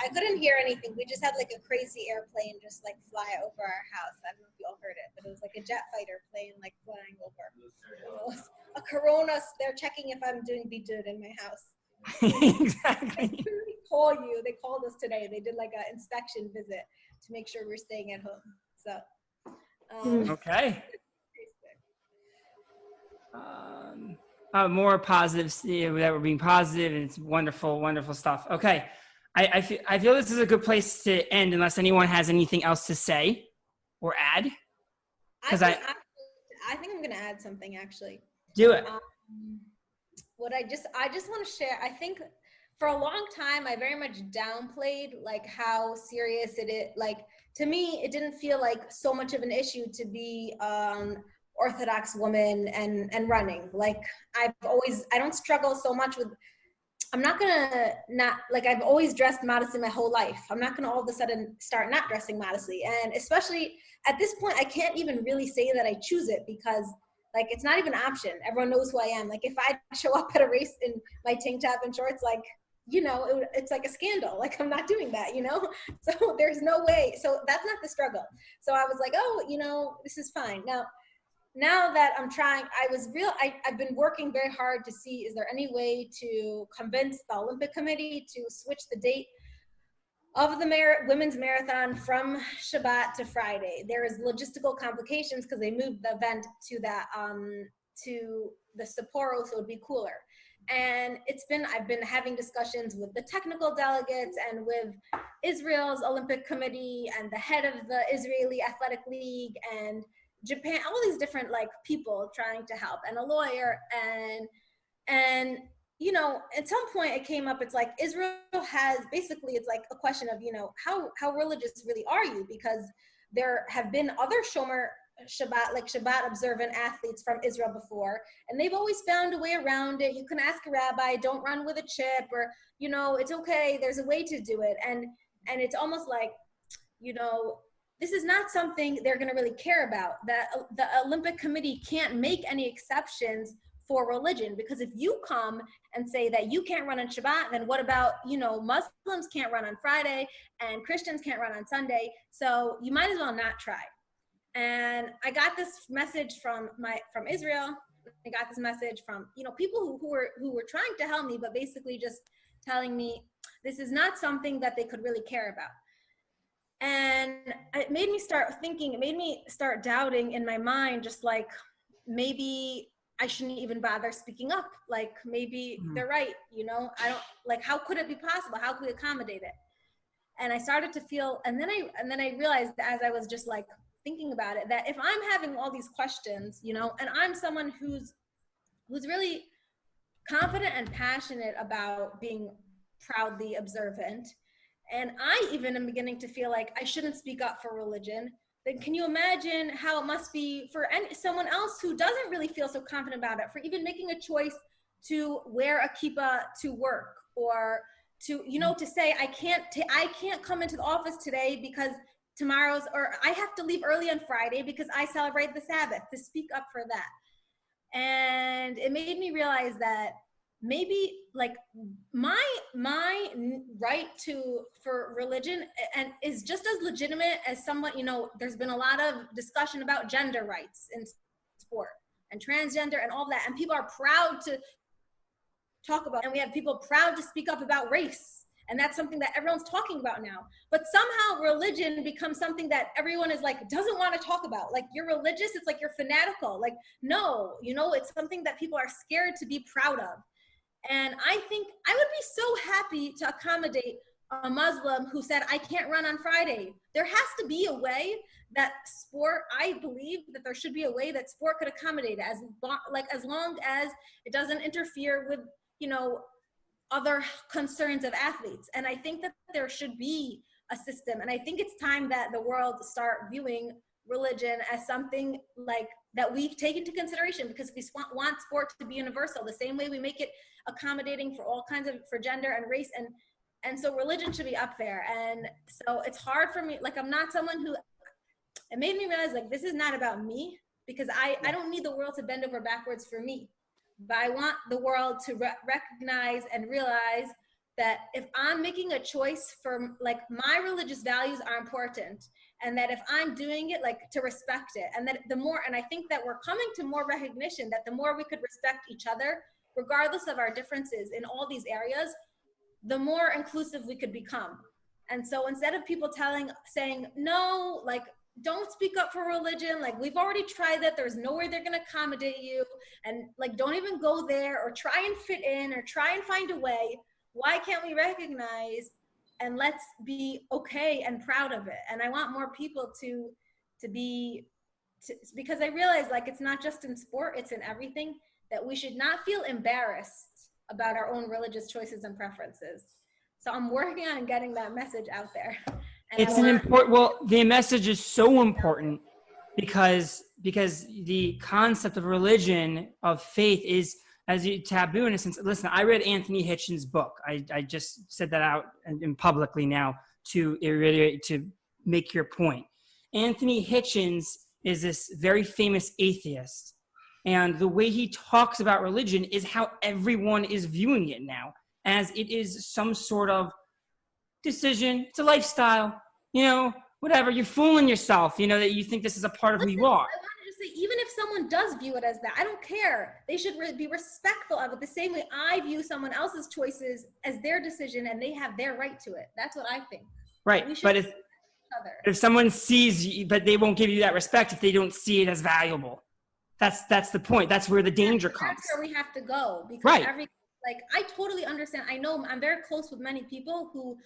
I couldn't hear anything. We just had like a crazy airplane just like fly over our house. I don't know if you all heard it, but it was like a jet fighter plane like flying over. It was a Corona. They're checking if I'm doing bidud in my house. Exactly. They call you. They called us today. They did like an inspection visit to make sure we're staying at home. So. Okay. More positives, that we're being positive, and it's wonderful, wonderful stuff. Okay. I feel this is a good place to end unless anyone has anything else to say or add. Because I think I'm going to add something actually. Do it. What I just want to share, I think for a long time, I very much downplayed like how serious it is. Like to me, it didn't feel like so much of an issue to be Orthodox woman and running. Like I don't struggle so much with, I've always dressed modestly my whole life. I'm not gonna all of a sudden start not dressing modestly. And especially at this point, I can't even really say that I choose it because like, it's not even an option. Everyone knows who I am. Like if I show up at a race in my tank top and shorts, like, you know, it's like a scandal. Like I'm not doing that, you know? So there's no way. So that's not the struggle. So I was like, oh, you know, this is fine. Now that I'm trying, I've been working very hard to see, is there any way to convince the Olympic Committee to switch the date of the women's marathon from Shabbat to Friday? There is logistical complications because they moved the event to the Sapporo, so it'd be cooler. And I've been having discussions with the technical delegates and with Israel's Olympic Committee and the head of the Israeli Athletic League and Japan, all these different like people trying to help, and a lawyer, and you know, at some point it came up, it's like Israel has, basically it's like a question of, you know, how religious really are you? Because there have been other Shomer Shabbat, like Shabbat observant athletes from Israel before, and they've always found a way around it. You can ask a rabbi, don't run with a chip, or, you know, it's okay, there's a way to do it. And it's almost like, you know, this is not something they're going to really care about. That the Olympic Committee can't make any exceptions for religion, because if you come and say that you can't run on Shabbat, then what about, you know, Muslims can't run on Friday and Christians can't run on Sunday? So you might as well not try. And I got this message from Israel. I got this message from, you know, people who were trying to help me, but basically just telling me this is not something that they could really care about. And it made me start thinking, it made me start doubting in my mind, just like, maybe I shouldn't even bother speaking up. Like maybe they're right, you know, I don't, like, how could it be possible? How could we accommodate it? And I started to feel, and then I realized as I was just like thinking about it, that if I'm having all these questions, you know, and I'm someone who's really confident and passionate about being proudly observant, and I even am beginning to feel like I shouldn't speak up for religion, then can you imagine how it must be for someone else who doesn't really feel so confident about it, for even making a choice to wear a kippah to work, or to, you know, to say, I can't come into the office today because tomorrow's, or I have to leave early on Friday because I celebrate the Sabbath, to speak up for that. And it made me realize that maybe like my right for religion and is just as legitimate as someone, you know, there's been a lot of discussion about gender rights in sport and transgender and all that, and people are proud to talk about, and we have people proud to speak up about race, and that's something that everyone's talking about now. But somehow religion becomes something that everyone is like, doesn't want to talk about. Like, you're religious, it's like you're fanatical. Like, no, you know, it's something that people are scared to be proud of. And I think I would be so happy to accommodate a Muslim who said, I can't run on Friday. There has to be a way that sport, I believe that there should be a way that sport could accommodate it, as long as it doesn't interfere with, you know, other concerns of athletes. And I think that there should be a system. And I think it's time that the world start viewing religion as something like that we take into consideration, because if we want sport to be universal, the same way we make it accommodating for all kinds of, for gender and race, and so religion should be up there. And so it's hard for me, like, I'm not someone who, it made me realize, like, this is not about me, because I don't need the world to bend over backwards for me, but I want the world to recognize and realize that if I'm making a choice for like my religious values are important, and that if I'm doing it, like to respect it, and that the more, and I think that we're coming to more recognition that the more we could respect each other, regardless of our differences in all these areas, the more inclusive we could become. And so instead of people saying, no, like, don't speak up for religion, like we've already tried that, there's no way they're gonna accommodate you, and like don't even go there, or try and fit in, or try and find a way. Why can't we recognize and let's be okay and proud of it? And I want more people to because I realize like it's not just in sport, it's in everything, that we should not feel embarrassed about our own religious choices and preferences. So I'm working on getting that message out there. And It's an important, well, the message is so important because the concept of religion, of faith, is as you taboo in a sense. Listen, I read Anthony Hitchens' book. I just said that out in publicly now to make your point. Anthony Hitchens is this very famous atheist, and the way he talks about religion is how everyone is viewing it now, as it is some sort of decision. It's a lifestyle, whatever. You're fooling yourself, that you think this is a part of who you are. I want to just say, even if someone does view it as that, I don't care. They should be respectful of it the same way I view someone else's choices as their decision, and they have their right to it. That's what I think. Right, but if someone sees you, but they won't give you that respect if they don't see it as valuable. That's the point. That's where the danger comes. That's where we have to go, because right. I totally understand. I know I'm very close with many people who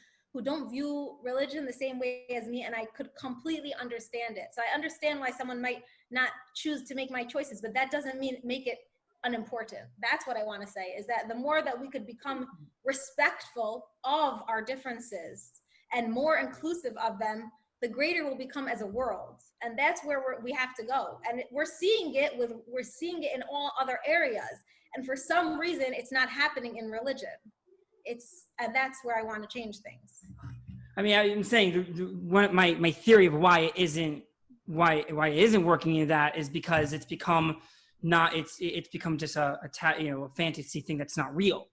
don't view religion the same way as me, and I could completely understand it. So I understand why someone might not choose to make my choices, but that doesn't make it unimportant. That's what I want to say, is that the more that we could become respectful of our differences and more inclusive of them, the greater we'll become as a world. And that's where we have to go. And we're seeing it in all other areas. And for some reason, it's not happening in religion. And that's where I want to change things. I mean, I'm saying my theory of why it isn't working in that is because it's become become just a fantasy thing that's not real.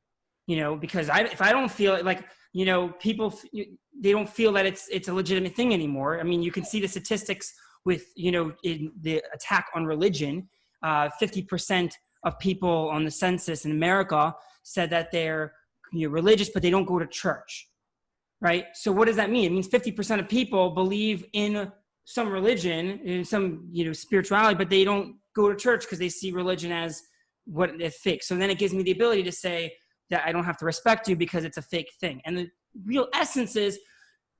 Because if I don't feel it, like, people, they don't feel that it's a legitimate thing anymore. I mean, you can see the statistics with, in the attack on religion. 50% of people on the census in America said that they're religious, but they don't go to church, right? So what does that mean? It means 50% of people believe in some religion, in some spirituality, but they don't go to church because they see religion as what is fake. So then it gives me the ability to say that I don't have to respect you because it's a fake thing. And the real essence is,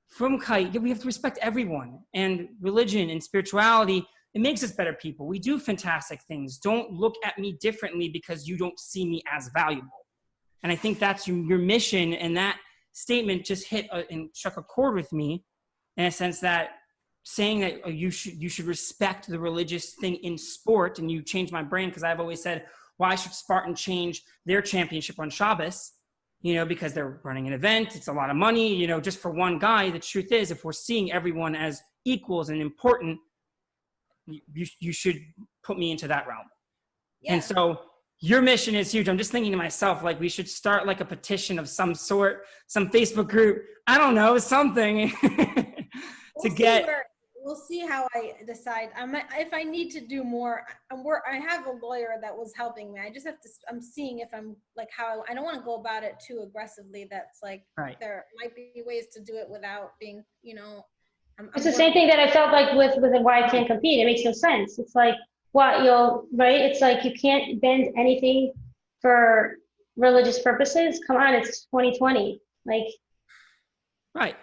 from Kite, we have to respect everyone. And religion and spirituality, it makes us better people. We do fantastic things. Don't look at me differently because you don't see me as valuable. And I think that's your mission. And that statement just hit and struck a chord with me, in a sense that saying that you should respect the religious thing in sport. And you changed my brain, because I've always said, why should Spartan change their championship on Shabbos? Because they're running an event. It's a lot of money, just for one guy. The truth is, if we're seeing everyone as equals and important, you should put me into that realm. Yeah. And so your mission is huge. I'm just thinking to myself, like, we should start like a petition of some sort, some Facebook group, I don't know, something We'll see how I decide. If I need to do more, I have a lawyer that was helping me. I just have to, I'm seeing if I'm like I don't want to go about it too aggressively. That's like, right. There might be ways to do it without being, it's the same thing that I felt like with why I can't compete. It makes no sense. It's like, right? It's like, you can't bend anything for religious purposes. Come on, it's 2020. Like, right.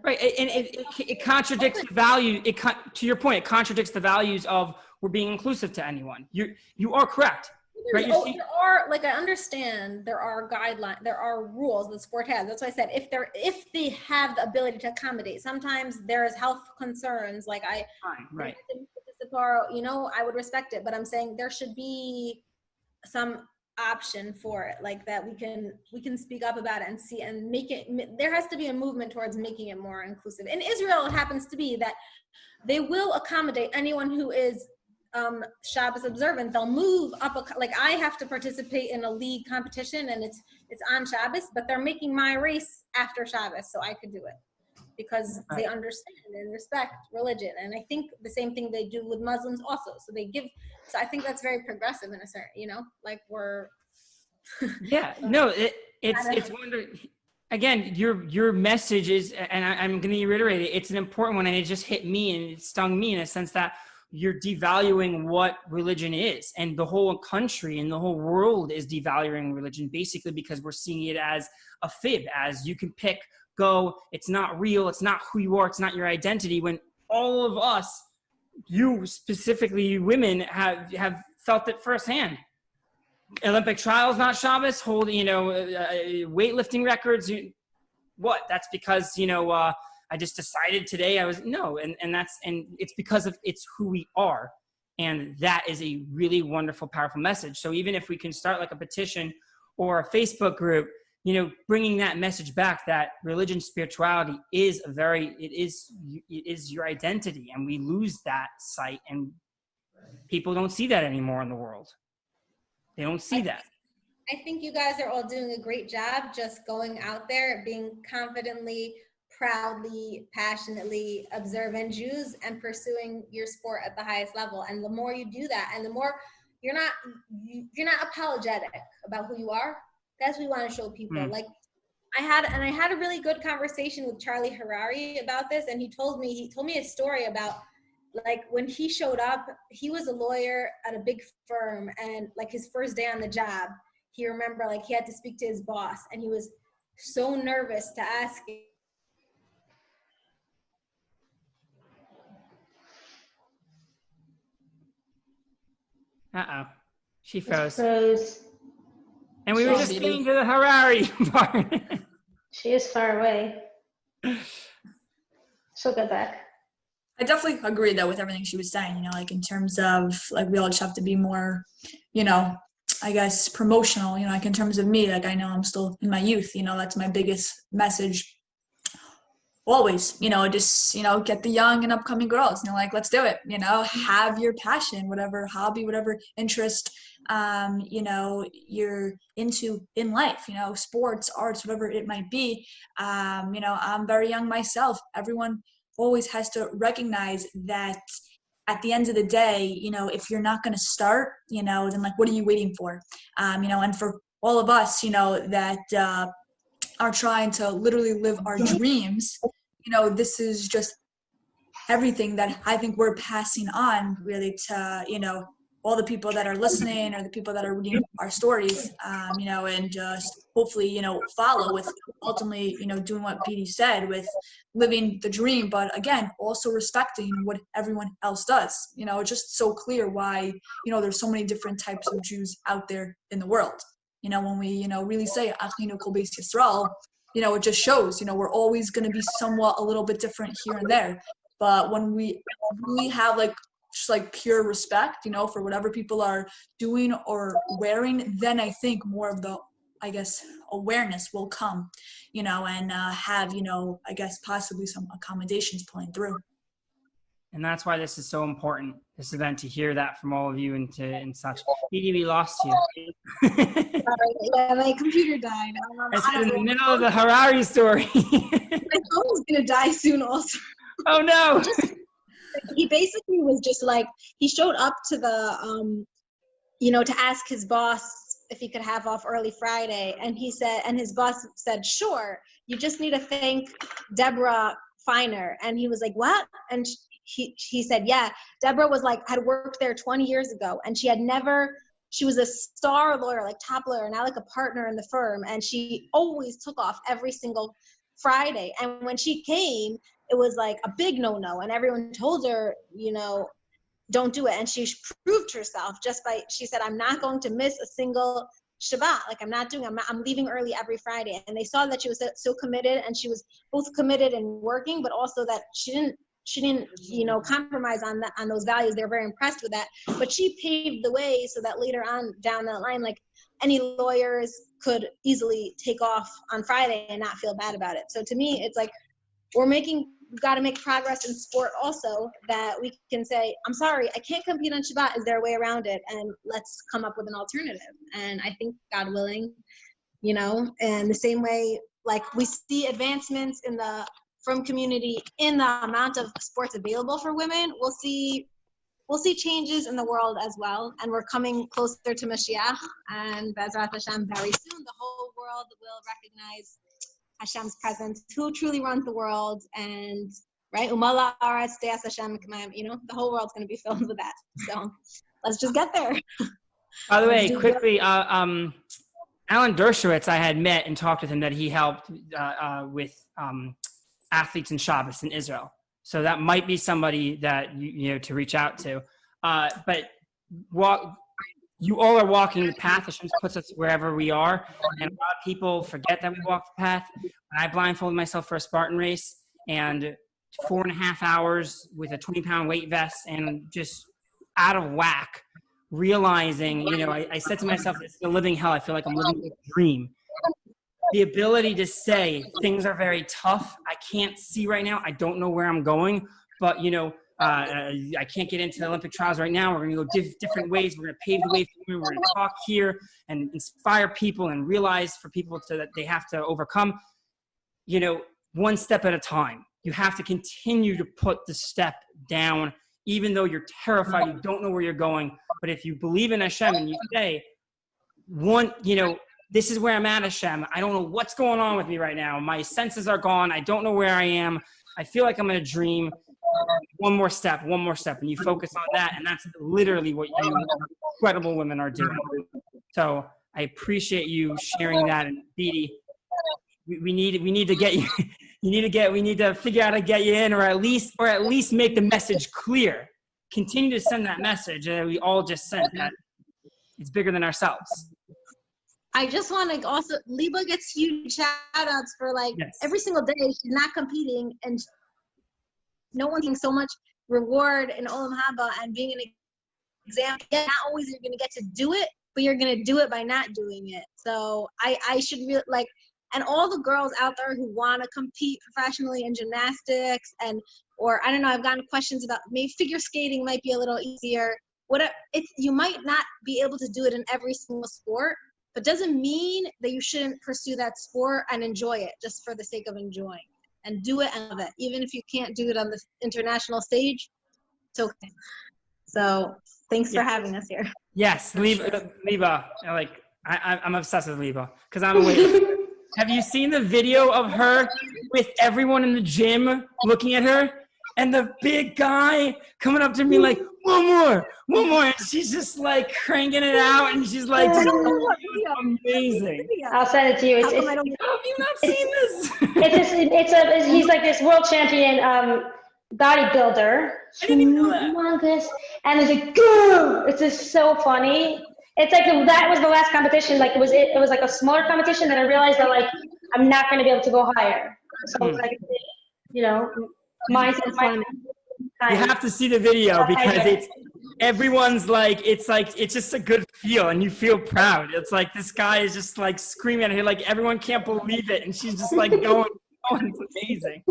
Right, and it contradicts the value. To your point, it contradicts the values of we're being inclusive to anyone. You are correct. Right? There are, like, I understand there are guidelines, there are rules that sport has. That's why I said if they have the ability to accommodate. Sometimes there is health concerns. Like I would respect it, but I'm saying there should be some option for it, like that we can speak up about it and see and make it. There has to be a movement towards making it more inclusive. In Israel, it happens to be that they will accommodate anyone who is Shabbos observant, they'll move up, like I have to participate in a league competition and it's on Shabbos, but they're making my race after Shabbos so I could do it because they understand and respect religion. And I think the same thing they do with Muslims also. So I think that's very progressive in a certain, like we're. Yeah, no, it's wonderful. Again, your message is, and I'm going to reiterate it, it's an important one, and it just hit me and it stung me in a sense that you're devaluing what religion is, and the whole country and the whole world is devaluing religion basically because we're seeing it as a fib, as you can pick, go, it's not real, it's not who you are, it's not your identity, when all of us, you specifically women, have felt it firsthand. Olympic trials, not Shabbos, weightlifting records. What? That's because, I just decided today and it's because of, it's who we are. And that is a really wonderful, powerful message. So even if we can start like a petition or a Facebook group, bringing that message back that religion, spirituality is it is your identity, and we lose that sight, and people don't see that anymore in the world. They don't see that. I think you guys are all doing a great job just going out there, being confidently, proudly, passionately observant Jews and pursuing your sport at the highest level. And the more you do that, and the more you're not apologetic about who you are, that's what we want to show people. Like I had a really good conversation with Charlie Harari about this, and he told me a story about, like, when he showed up, he was a lawyer at a big firm, and like his first day on the job, he remember like he had to speak to his boss, and he was so nervous to ask him. She froze. And we were just getting to the Harari part. She is far away. She'll get back. I definitely agree though with everything she was saying, like in terms of like we all just have to be more, I guess promotional, like in terms of me, like I know I'm still in my youth, that's my biggest message always, just, get the young and upcoming girls, like, let's do it, have your passion, whatever hobby, whatever interest, you're into in life, sports, arts, whatever it might be. I'm very young myself. Everyone always has to recognize that at the end of the day, if you're not going to start, then like, what are you waiting for? And for all of us, that are trying to literally live our dreams, this is just everything that I think we're passing on really to, all the people that are listening or the people that are reading our stories, and just hopefully, follow with ultimately, doing what Petey said with living the dream, but again, also respecting what everyone else does. It's just so clear why, there's so many different types of Jews out there in the world. When we, really say, Achinu Kol Beis Yisrael, it just shows, we're always going to be somewhat a little bit different here and there. But when we really have just like pure respect, for whatever people are doing or wearing, then I think more of the, I guess, awareness will come, and have, I guess possibly some accommodations pulling through. And that's why this is so important, this event, to hear that from all of you and such. Edie, we lost you. Yeah, my computer died. I said in the middle of the Harari story. My phone was going to die soon also. Oh no. He basically was just like, he showed up to the, to ask his boss if he could have off early Friday. And he said, and his boss said, sure, you just need to thank Deborah Feiner. And he was like, what? And he said, yeah, Deborah was like, had worked there 20 years ago. And she was a star lawyer, like top lawyer, now like a partner in the firm. And she always took off every single Friday. And when she came, it was like a big no-no. And everyone told her, don't do it. And she proved herself she said, I'm not going to miss a single Shabbat. Like I'm leaving early every Friday. And they saw that she was so committed, and she was both committed and working, but also that she didn't, compromise on those values. They were very impressed with that. But she paved the way so that later on down the line, like any lawyers could easily take off on Friday and not feel bad about it. So to me, it's like, we've got to make progress in sport also, that we can say, I'm sorry, I can't compete on Shabbat. Is there a way around it? And let's come up with an alternative. And I think, God willing, you know, and the same way, like we see advancements in the from community in the amount of sports available for women, we'll see changes in the world as well. And we're coming closer to Mashiach, and Bezrat Hashem, very soon the whole world will recognize Hashem's presence, who truly runs the world, and right, Umala Aretz Deas Hashem, you know, the whole world's going to be filled with that. So let's just get there. By the way, quickly, Alan Dershowitz, I had met and talked with him that he helped with athletes in Shabbos in Israel. So that might be somebody that you know to reach out to. But you all are walking the path. Hashem puts us wherever we are. And a lot of people forget that we walk the path. When I blindfolded myself for a Spartan race and 4.5 hours with a 20-pound weight vest and just out of whack, realizing, you know, I said to myself, it's a living hell. I feel like I'm living a dream. The ability to say things are very tough. I can't see right now. I don't know where I'm going, but you know, I can't get into the Olympic trials right now. We're going to go different ways. We're going to pave the way for women. We're going to talk here and inspire people and realize for people that they have to overcome, you know, one step at a time. You have to continue to put the step down, even though you're terrified, you don't know where you're going. But if you believe in Hashem and you say, you know, this is where I'm at, Hashem. I don't know what's going on with me right now. My senses are gone. I don't know where I am. I feel like I'm in a dream. One more step. And you focus on that. And that's literally what you incredible women are doing. So I appreciate you sharing that. And Beatty, we need to get you, we need to figure out how to get you in, or at least make the message clear. Continue to send that message. And we all just sent that it's bigger than ourselves. I just want to also, Liba gets huge shout outs for like every single day she's not competing, and no one's getting so much reward in Olam Haba and being an example. Not always you're going to get to do it, but you're going to do it by not doing it. So I should really like, and all the girls out there who want to compete professionally in gymnastics or I don't know, I've gotten questions about maybe figure skating might be a little easier. You might not be able to do it in every single sport, but doesn't mean that you shouldn't pursue that sport and enjoy it just for the sake of enjoying it, and do it and love it. Even if you can't do it on the international stage, it's okay. So thanks for having us here. Yes, Liba, like I'm obsessed with Liba because I'm a weightlifter. Have you seen the video of her with everyone in the gym looking at her? And the big guy coming up to me like, one more. And she's just like cranking it out. And she's like, just, amazing. I'll send it to you. How have you not seen this? He's like this world champion bodybuilder. I didn't even know that. Humongous. And it's like, go! It's just so funny. It's like that was the last competition. Like it was like a smaller competition that I realized that like I'm not going to be able to go higher. So like, you know, my you have to see the video because everyone's like it's just a good feel and you feel proud. It's like this guy is just like screaming at her like everyone can't believe it and she's just like going. It's amazing.